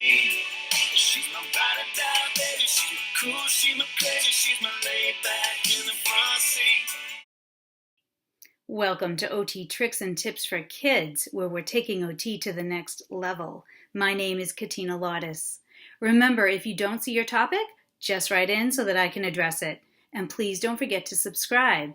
She's my ride or die, baby. She's my cool, she's my crazy, she's my laid back in the front seat. Welcome to OT Tricks and Tips for Kids, where we're taking OT to the next level. My name is Katina Lottis. Remember, if you don't see your topic, just write in so that I can address it. And please don't forget to subscribe.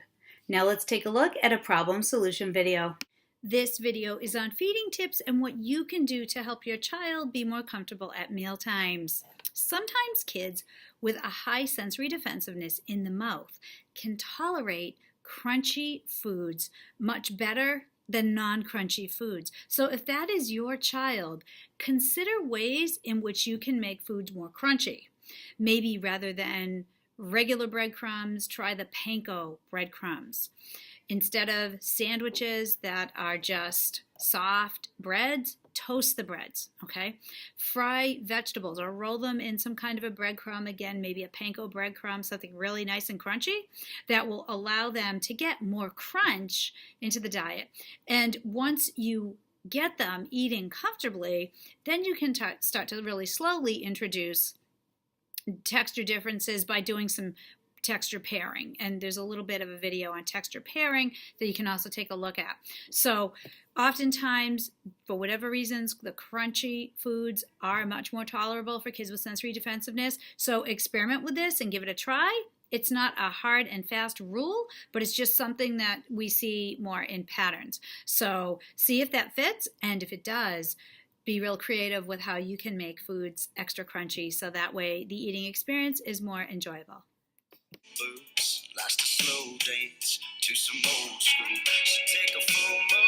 Now let's take a look at a problem solution video. This video is on feeding tips and what you can do to help your child be more comfortable at meal times. Sometimes kids with a high sensory defensiveness in the mouth can tolerate crunchy foods much better than non-crunchy foods. So if that is your child, consider ways in which you can make foods more crunchy. Maybe rather than regular breadcrumbs, try the panko breadcrumbs. Instead of sandwiches that are just soft breads, toast the breads, okay? Fry vegetables or roll them in some kind of a breadcrumb, again, maybe a panko breadcrumb, something really nice and crunchy that will allow them to get more crunch into the diet. And once you get them eating comfortably, then you can start to really slowly introduce texture differences by doing some texture pairing, and there's a little bit of a video on texture pairing that you can also take a look at. So oftentimes, for whatever reasons, the crunchy foods are much more tolerable for kids with sensory defensiveness. So experiment with this and give it a try. It's not a hard and fast rule, but it's just something that we see more in patterns. So see if that fits, and if it does, be real creative with how you can make foods extra crunchy so that way the eating experience is more enjoyable. Boots, likes to slow dance to some old school. She take a full moon